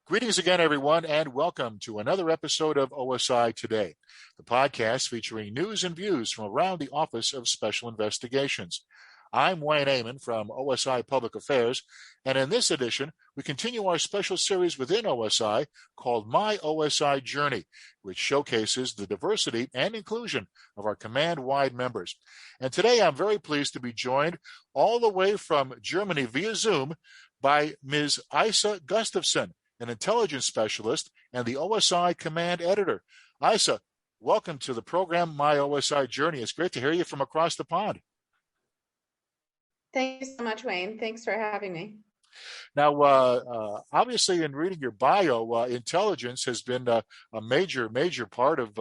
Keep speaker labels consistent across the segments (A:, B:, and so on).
A: Greetings again, everyone, and welcome to another episode of OSI Today, the podcast featuring news and views from around the Office of Special Investigations. I'm Wayne Amon from OSI Public Affairs, and in this edition, we continue our special series within OSI called My OSI Journey, which showcases the diversity and inclusion of our command-wide members. And today, I'm very pleased to be joined all the way from Germany via Zoom by Ms. Aishah Gustafson, an intelligence specialist and the OSI Command Editor. Aishah, welcome to the program, My OSI Journey. It's great to hear you from across the pond.
B: Thank you so much, Wayne. Thanks for having me.
A: Now, obviously, in reading your bio, intelligence has been a major part of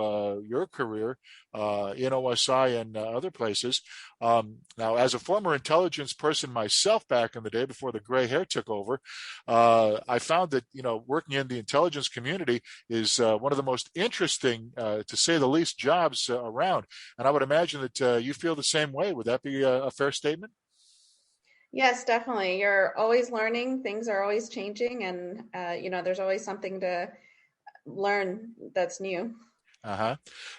A: your career in OSI and other places. Now, as a former intelligence person myself back in the day before the gray hair took over, I found that, working in the intelligence community is one of the most interesting, to say the least, jobs around. And I would imagine that you feel the same way. Would that be a fair statement?
B: Yes, definitely. You're always learning. Things are always changing, and there's always something to learn that's new.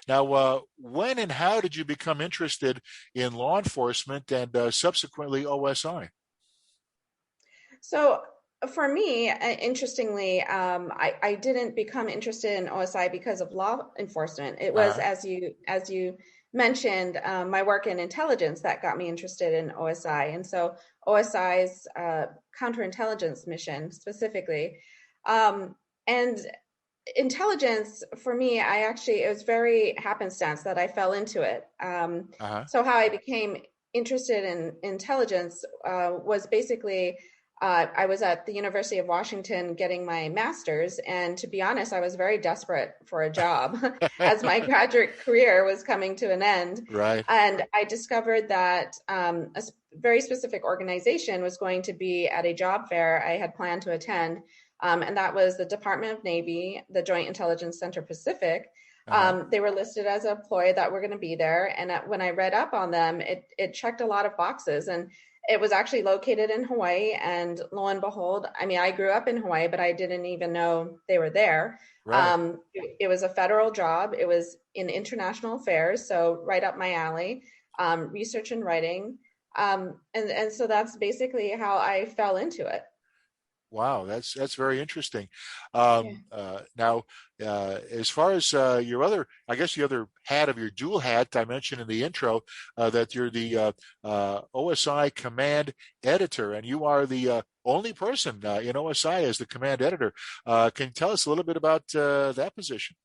A: Now, when and how did you become interested in law enforcement and subsequently OSI?
B: So, for me, interestingly, I didn't become interested in OSI because of law enforcement. It was, as you mentioned, my work in intelligence that got me interested in OSI. And so OSI's counterintelligence mission specifically. And intelligence, for me, it was very happenstance that I fell into it. So how I became interested in intelligence was basically, I was at the University of Washington getting my master's, and to be honest, I was very desperate for a job as my graduate career was coming to an end.
A: Right.
B: And I discovered that a very specific organization was going to be at a job fair I had planned to attend, and that was the Department of Navy, the Joint Intelligence Center Pacific. They were listed as an employee that were going to be there, and when I read up on them, it checked a lot of boxes. And it was actually located in Hawaii, and lo and behold, I grew up in Hawaii, but I didn't even know they were there.
A: Right.
B: It was a federal job. It was in international affairs, so right up my alley, research and writing. And so that's basically how I fell into it.
A: Wow, that's very interesting. Now, as far as your other, I guess the other hat of your dual hat, I mentioned in the intro that you're the OSI Command Editor, and you are the only person in OSI as the Command Editor. Can you tell us a little bit about that position?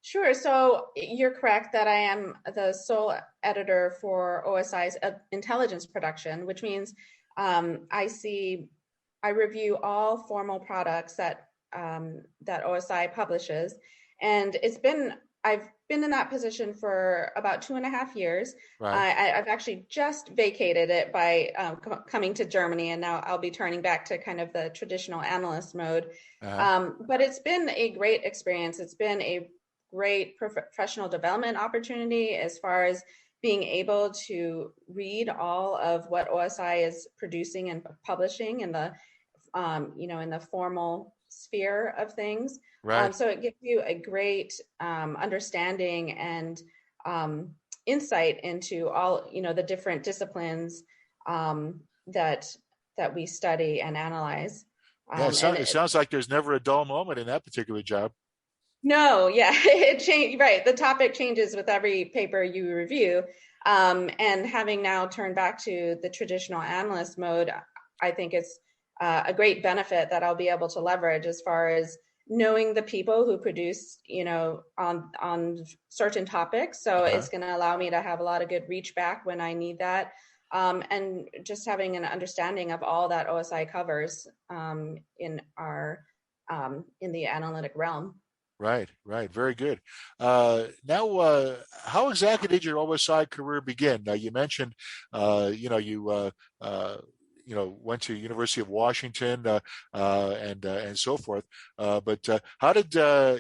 B: Sure. So you're correct that I am the sole editor for OSI's intelligence production, which means I review all formal products that OSI publishes, and I've been in that position for about 2.5 years.
A: Right.
B: I've actually just vacated it by coming to Germany, and now I'll be turning back to kind of the traditional analyst mode. But it's been a great experience. It's been a great professional development opportunity as far as being able to read all of what OSI is producing and publishing in the in the formal sphere of things.
A: Right.
B: So it gives you a great understanding and insight into all, the different disciplines that we study and analyze.
A: Yeah, it sounds like there's never a dull moment in that particular job.
B: No, yeah, it changed. Right, the topic changes with every paper you review. And having now turned back to the traditional analyst mode, I think it's a great benefit that I'll be able to leverage as far as knowing the people who produce, on certain topics. So it's going to allow me to have a lot of good reach back when I need that. And just having an understanding of all that OSI covers in the analytic realm.
A: Right. Very good. Now, how exactly did your OSI career begin? Now, you mentioned, you went to University of Washington and so forth. But how did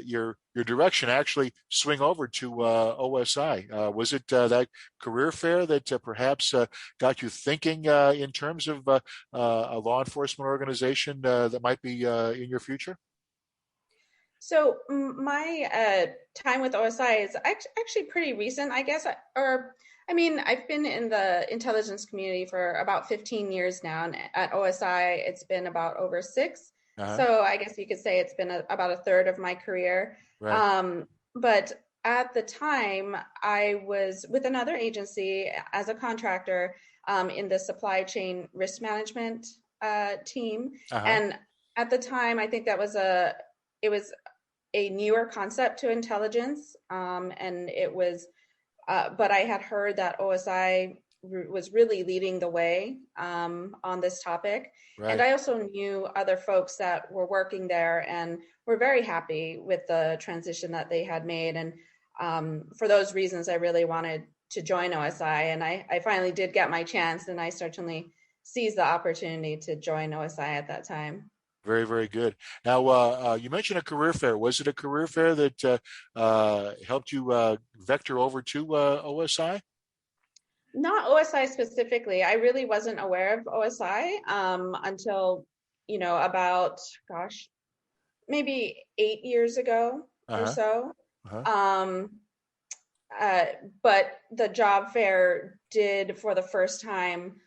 A: your direction actually swing over to OSI? Was it that career fair that perhaps got you thinking in terms of a law enforcement organization that might be in your future?
B: So my time with OSI is actually pretty recent, I guess. I've been in the intelligence community for about 15 years now, and at OSI, it's been about over 6.
A: Uh-huh.
B: So I guess you could say it's been about a third of my career.
A: Right.
B: But at the time, I was with another agency as a contractor in the supply chain risk management team,
A: Uh-huh.
B: and at the time, I think it was a newer concept to intelligence, and it was. But I had heard that OSI was really leading the way on this topic, and
A: Right.
B: I also knew other folks that were working there and were very happy with the transition that they had made. And for those reasons, I really wanted to join OSI, and I finally did get my chance, and I certainly seized the opportunity to join OSI at that time.
A: Very, very good. Now, you mentioned a career fair. Was it a career fair that helped you vector over to OSI?
B: Not OSI specifically. I really wasn't aware of OSI until, about, gosh, maybe 8 years ago or
A: Uh-huh.
B: so.
A: Uh-huh.
B: Um, uh, but the job fair did, for the first time,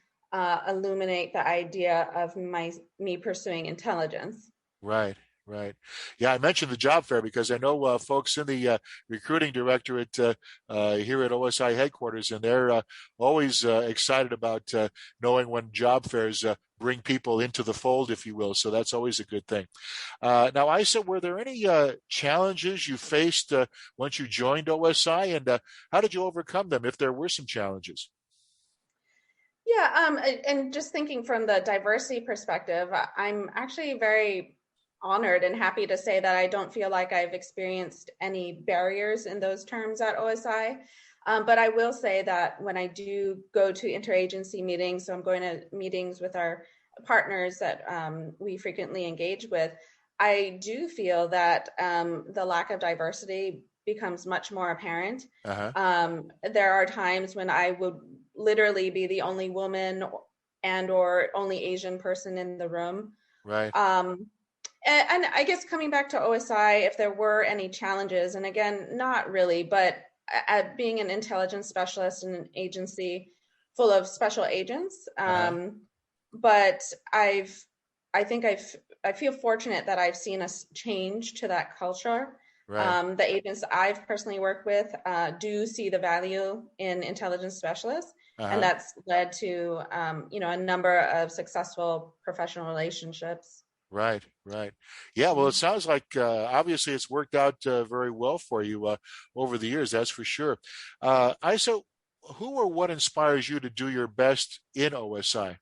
B: illuminate the idea of me pursuing intelligence.
A: Right, right. Yeah, I mentioned the job fair because I know folks in the recruiting directorate here at OSI headquarters, and they're always excited about knowing when job fairs bring people into the fold, if you will. So that's always a good thing. Now, Isa, were there any challenges you faced once you joined OSI, and how did you overcome them, if there were some challenges?
B: Yeah, and just thinking from the diversity perspective, I'm actually very honored and happy to say that I don't feel like I've experienced any barriers in those terms at OSI. But I will say that when I do go to interagency meetings, so I'm going to meetings with our partners that we frequently engage with, I do feel that the lack of diversity becomes much more apparent.
A: Uh-huh.
B: There are times when I would literally be the only woman and or only Asian person in the room.
A: Right.
B: Um, and I guess coming back to OSI, if there were any challenges, and again, not really, but at being an intelligence specialist in an agency full of special agents,
A: Uh-huh.
B: but I think I feel fortunate that I've seen us change to that culture.
A: Right.
B: The agents I've personally worked with do see the value in intelligence specialists, and
A: Uh-huh.
B: that's led to a number of successful professional relationships.
A: Right, right. Yeah, well, it
B: Mm.
A: sounds like obviously it's worked out very well for you over the years, that's for sure. Isa, who or what inspires you to do your best in OSI?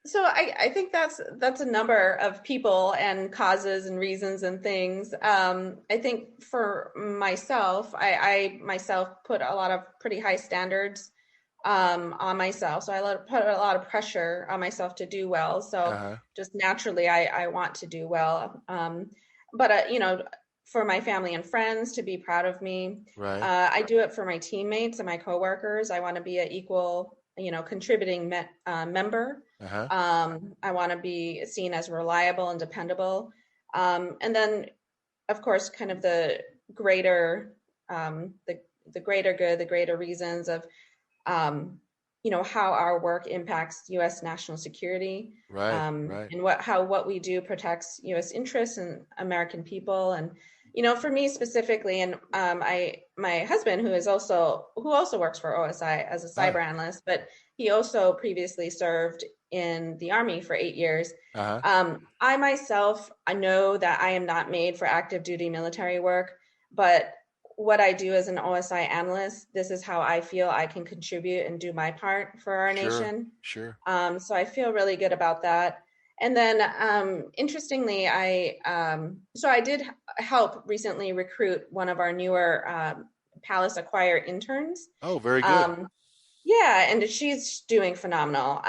B: So I think that's a number of people and causes and reasons and things. I think for myself, I myself put a lot of pretty high standards on myself. So put a lot of pressure on myself to do well. So
A: Uh-huh.
B: just naturally, I want to do well. But for my family and friends to be proud of me,
A: Right.
B: I do it for my teammates and my coworkers. I want to be an equal, contributing member.
A: Uh-huh.
B: I want to be seen as reliable and dependable. And then, of course, kind of greater, the greater good, the greater reasons of how our work impacts U.S. national security,
A: Right, right.
B: and what we do protects U.S. interests and American people. And for me specifically, and my husband, who also works for OSI as a
A: Ah,
B: cyber analyst, but he also previously served in the Army for 8 years.
A: uh-huh.
B: I myself, I know that I am not made for active duty military work, but what I do as an OSI analyst, this is how I feel I can contribute and do my part for our
A: Sure,
B: nation.
A: sure.
B: So I feel really good about that. And then, interestingly, I did help recently recruit one of our newer Palace Acquire interns.
A: Oh, very good.
B: Um, Yeah, and she's doing phenomenal.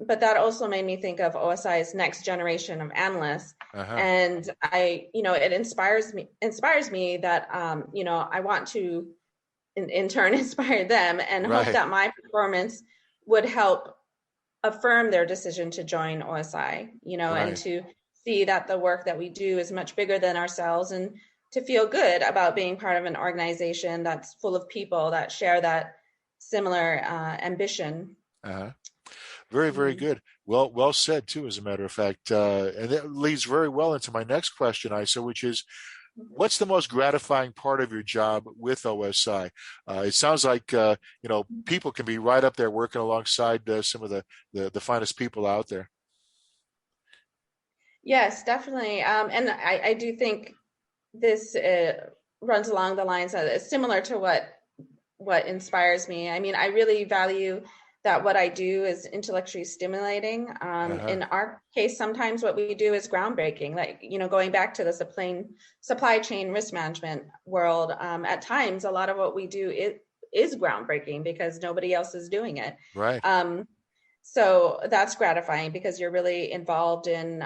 B: But that also made me think of OSI's next generation of analysts.
A: Uh-huh.
B: And it inspires me that, I want to in turn inspire them and hope
A: Right.
B: that my performance would help affirm their decision to join OSI, and
A: Right.
B: to see that the work that we do is much bigger than ourselves, and to feel good about being part of an organization that's full of people that share that similar ambition.
A: Uh-huh. Very, very
B: Mm.
A: good. Well said too, as a matter of fact. And that leads very well into my next question, Isa, which is, what's the most gratifying part of your job with OSI? It sounds like people can be right up there working alongside some of the finest people out there.
B: Yes, definitely. And I do think this runs along the lines of similar to what inspires me. I mean, I really value that what I do is intellectually stimulating.
A: Uh-huh.
B: In our case, sometimes what we do is groundbreaking, like, going back to the supply chain risk management world. At times, a lot of what we do is groundbreaking because nobody else is doing it.
A: Right.
B: Um, so that's gratifying because you're really involved in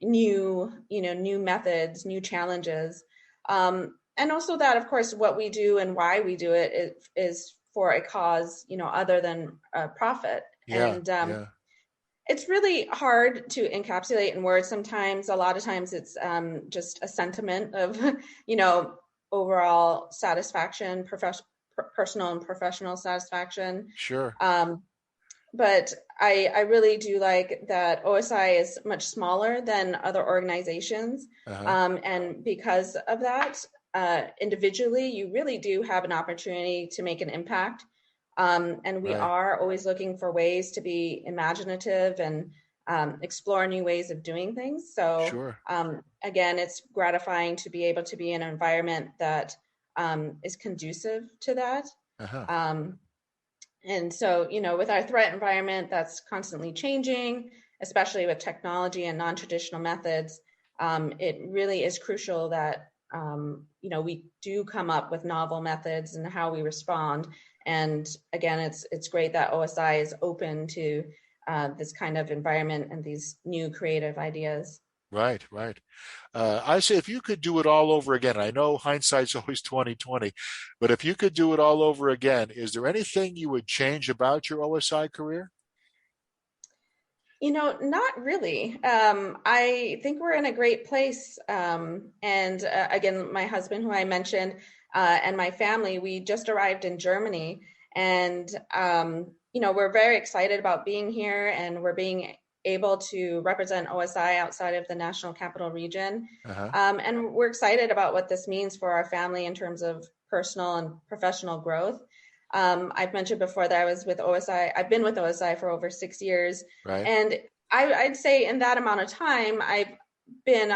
B: new methods, new challenges. And also that, of course, what we do and why we do it is for a cause, other than profit.
A: Yeah.
B: And
A: Yeah.
B: it's really hard to encapsulate in words sometimes. A lot of times it's just a sentiment of, you know, overall satisfaction, personal and professional satisfaction.
A: Sure.
B: Um, but I really do like that OSI is much smaller than other organizations.
A: Uh-huh.
B: And because of that, individually, you really do have an opportunity to make an impact. And we
A: Right.
B: are always looking for ways to be imaginative and explore new ways of doing things. So,
A: Sure.
B: again, it's gratifying to be able to be in an environment that is conducive to that.
A: Uh-huh.
B: Um, and so, with our threat environment that's constantly changing, especially with technology and non-traditional methods, it really is crucial that, we do come up with novel methods and how we respond. And again, it's great that OSI is open to this kind of environment and these new creative ideas.
A: Right. Right. I say if you could do it all over again, I know hindsight's always 2020, but if you could do it all over again, is there anything you would change about your OSI career?
B: Not really. I think we're in a great place. And again, my husband, who I mentioned, and my family, we just arrived in Germany. And, we're very excited about being here, and we're being able to represent OSI outside of the National Capital Region.
A: Uh-huh.
B: And we're excited about what this means for our family in terms of personal and professional growth. I've mentioned before that I was with OSI. I've been with OSI for over 6 years,
A: Right.
B: and I'd say in that amount of time, I've been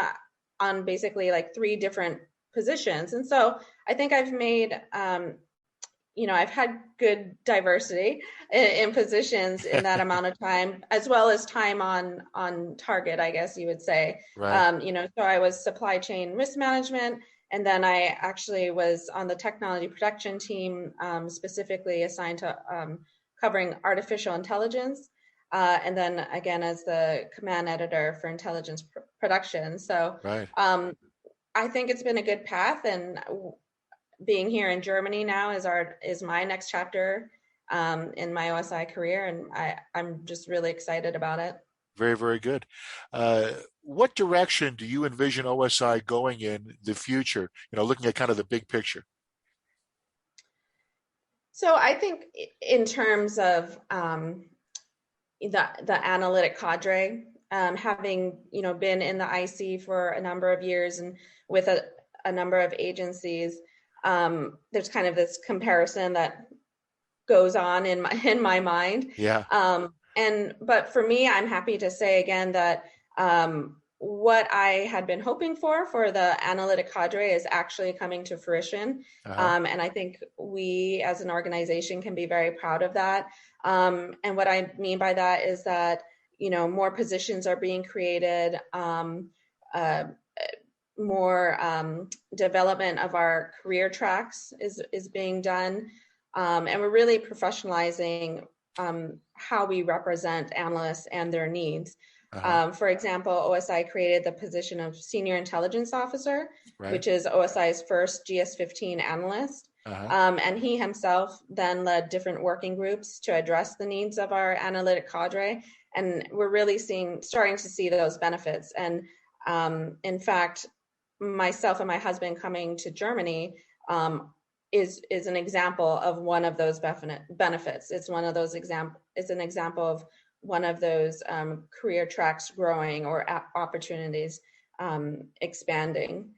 B: on basically like three different positions, and so I think I've made, I've had good diversity in positions in that amount of time, as well as time on target, I guess you would say.
A: Right.
B: So I was supply chain risk management, and then I actually was on the technology production team, specifically assigned to covering artificial intelligence. And then again, as the command editor for intelligence production. So
A: Right.
B: I think it's been a good path, and being here in Germany now is my next chapter in my OSI career, and I'm just really excited about it.
A: Very, very good. What direction do you envision OSI going in the future? Looking at kind of the big picture.
B: So I think in terms of the analytic cadre, having been in the IC for a number of years and with a number of agencies, there's kind of this comparison that goes on in my mind.
A: Yeah.
B: But for me, I'm happy to say again that what I had been hoping for the analytic cadre is actually coming to fruition.
A: Uh-huh.
B: And I think we as an organization can be very proud of that. And what I mean by that is that, more positions are being created, uh, more development of our career tracks is being done. And we're really professionalizing how we represent analysts and their needs. For example, OSI created the position of Senior Intelligence Officer,
A: Right.
B: which is OSI's first GS-15 analyst. And he himself then led different working groups to address the needs of our analytic cadre. And we're really starting to see those benefits. And in fact, myself and my husband coming to Germany is an example of one of those benefits. It's one of those it's an example of one of those career tracks growing or opportunities expanding.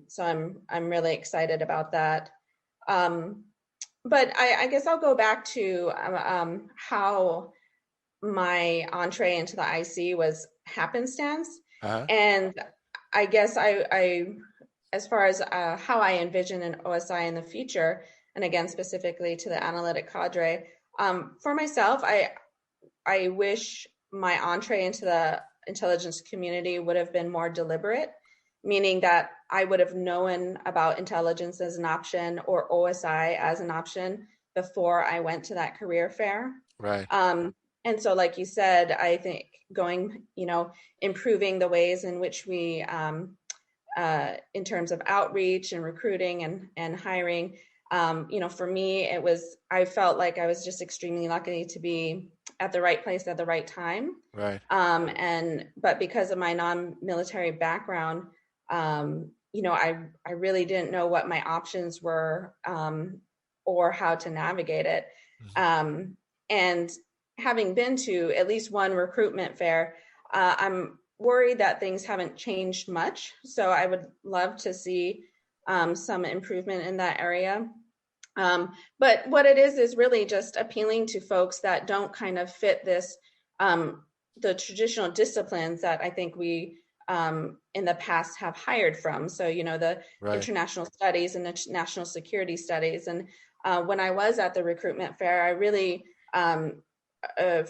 B: So I'm really excited about that. But I guess I'll go back to how my entree into the IC was happenstance. And I guess I as far as how I envision an OSI in the future, and again, specifically to the analytic cadre, for myself, I wish my entree into the intelligence community would have been more deliberate, meaning that I would have known about intelligence as an option or OSI as an option before I went to that career fair.
A: Right.
B: And so, like you said, I think improving the ways in which we, in terms of outreach and recruiting and hiring, for me, I felt like I was just extremely lucky to be at the right place at the right time.
A: Right.
B: But because of my non-military background, I really didn't know what my options were, or how to navigate it. And having been to at least one recruitment fair, I'm worried that things haven't changed much. So I would love to see some improvement in that area. But what it is really just appealing to folks that don't kind of fit this, the traditional disciplines that I think we in the past have hired from. So, the international studies and the national security studies. And when I was at the recruitment fair, I really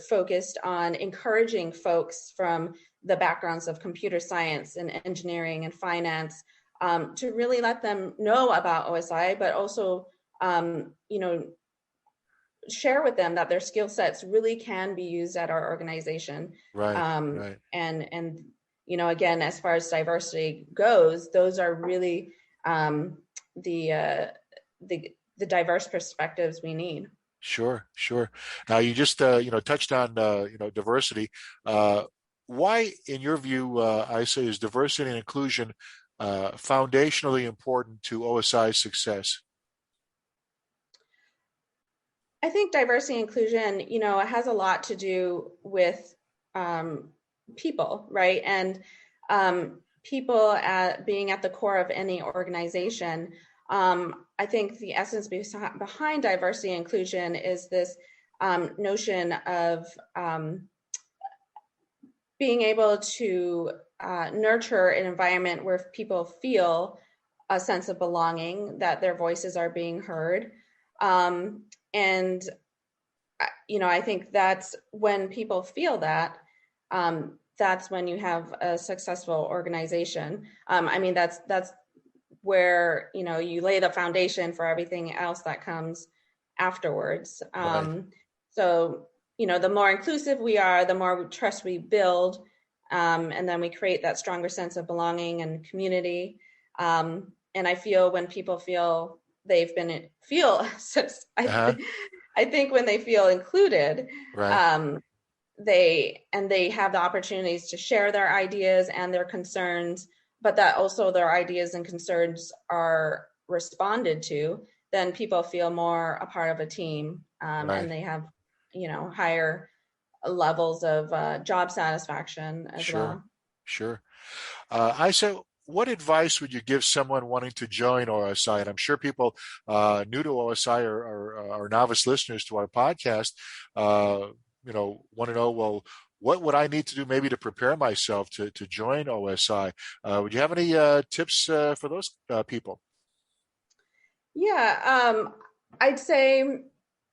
B: focused on encouraging folks from the backgrounds of computer science and engineering and finance to really let them know about OSI, but also, share with them that their skill sets really can be used at our organization.
A: Right.
B: And again, as far as diversity goes, those are really the diverse perspectives we need.
A: Sure. Now you just touched on diversity. Why, in your view, Aishah, is diversity and inclusion foundationally important to OSI's success?
B: I think diversity and inclusion, it has a lot to do with people, right? And people being at the core of any organization. I think the essence behind diversity and inclusion is this notion of being able to nurture an environment where people feel a sense of belonging, that their voices are being heard. And I think that's when people feel that, that's when you have a successful organization. That's where, you lay the foundation for everything else that comes afterwards. So, the more inclusive we are, the more trust we build, and then we create that stronger sense of belonging and community. And I feel when people feel I think when they feel included, they have the opportunities to share their ideas and their concerns, but that also their ideas and concerns are responded to, then people feel more a part of a team, and they have, higher levels of job satisfaction as well.
A: Sure. Aishah, what advice would you give someone wanting to join OSI? And I'm sure people new to OSI or novice listeners to our podcast, want to know, well, what would I need to do maybe to prepare myself to join OSI? Would you have any tips for those people?
B: Yeah, I'd say,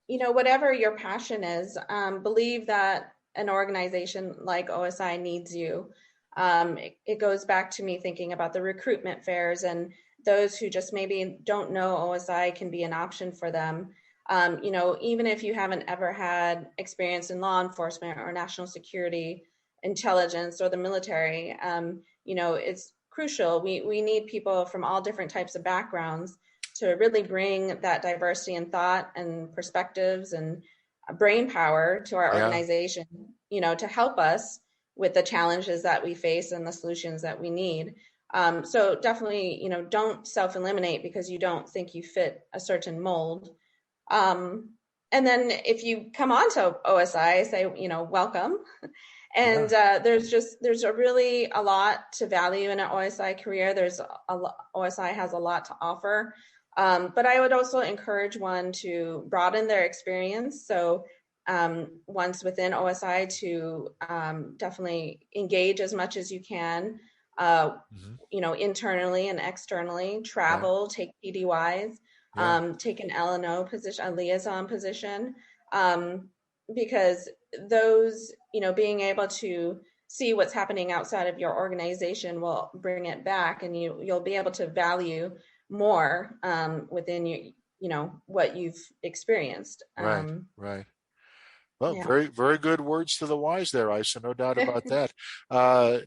B: whatever your passion is, believe that an organization like OSI needs you. It goes back to me thinking about the recruitment fairs and those who just maybe don't know OSI can be an option for them. Even if you haven't ever had experience in law enforcement or national security, intelligence, or the military, it's crucial. We need people from all different types of backgrounds to really bring that diversity in thought and perspectives and brain power to our
A: Yeah.
B: organization, to help us with the challenges that we face and the solutions that we need. So definitely, don't self-eliminate because you don't think you fit a certain mold. And then if you come on to OSI, say, welcome. And there's a lot to value in an OSI career. OSI has a lot to offer. But I would also encourage one to broaden their experience. So once within OSI to definitely engage as much as you can, internally and externally, travel, take PDYs, take an L&O position, a liaison position, because those, being able to see what's happening outside of your organization will bring it back, and you'll be able to value more within what you've experienced.
A: Right. Well,
B: Yeah.
A: very, very good words to the wise there, Aishah. No doubt about that.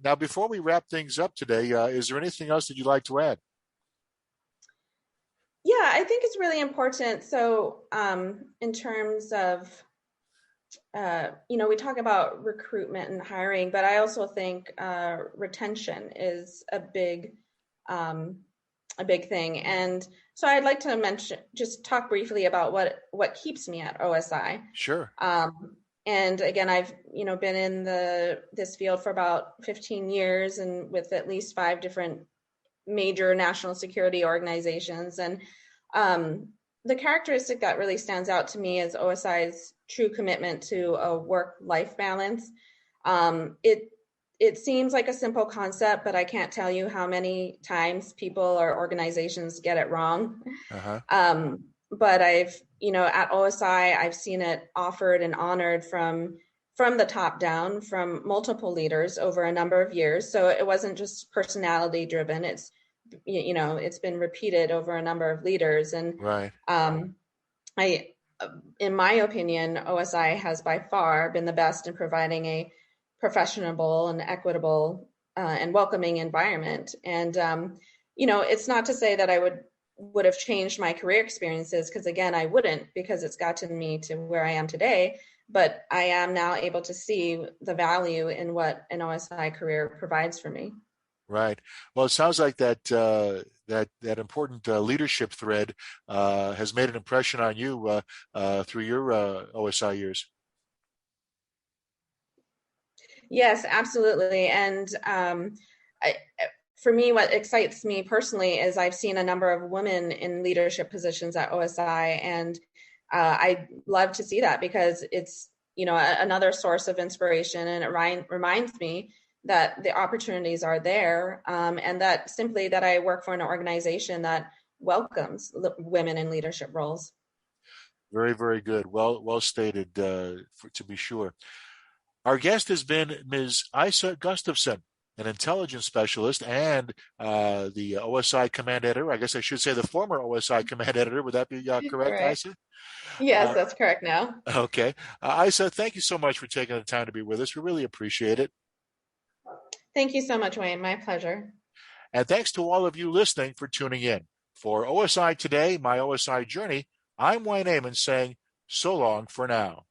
A: Now, before we wrap things up today, is there anything else that you'd like to add?
B: Yeah, I think it's really important. So, in terms of, we talk about recruitment and hiring, but I also think retention is a big thing. And so I'd like to just talk briefly about what keeps me at OSI.
A: Sure.
B: And again, I've, been in this field for about 15 years and with at least 5 different major national security organizations. And the characteristic that really stands out to me is OSI's true commitment to a work-life balance. It seems like a simple concept, but I can't tell you how many times people or organizations get it wrong. But I've, at OSI, I've seen it offered and honored from the top down, from multiple leaders over a number of years. So it wasn't just personality driven. It's been repeated over a number of leaders. And in my opinion, OSI has by far been the best in providing a professional and equitable and welcoming environment. And, it's not to say that I would have changed my career experiences, because again, I wouldn't, because it's gotten me to where I am today. But I am now able to see the value in what an OSI career provides for me.
A: Right. Well, it sounds like that important leadership thread has made an impression on you through your OSI years.
B: Yes, absolutely. And for me, what excites me personally is I've seen a number of women in leadership positions at OSI, and I love to see that, because it's another source of inspiration, and it reminds me that the opportunities are there, and that simply that I work for an organization that welcomes women in leadership roles.
A: Very, very good. Well stated, to be sure. Our guest has been Ms. Aishah Gustafson, an intelligence specialist and the OSI Command Editor. I guess I should say the former OSI Command Editor. Would that be correct, Aishah?
B: Yes, that's correct now.
A: Okay. Aishah, thank you so much for taking the time to be with us. We really appreciate it.
B: Thank you so much, Wayne. My pleasure.
A: And thanks to all of you listening for tuning in. For OSI Today, my OSI Journey, I'm Wayne Amon saying so long for now.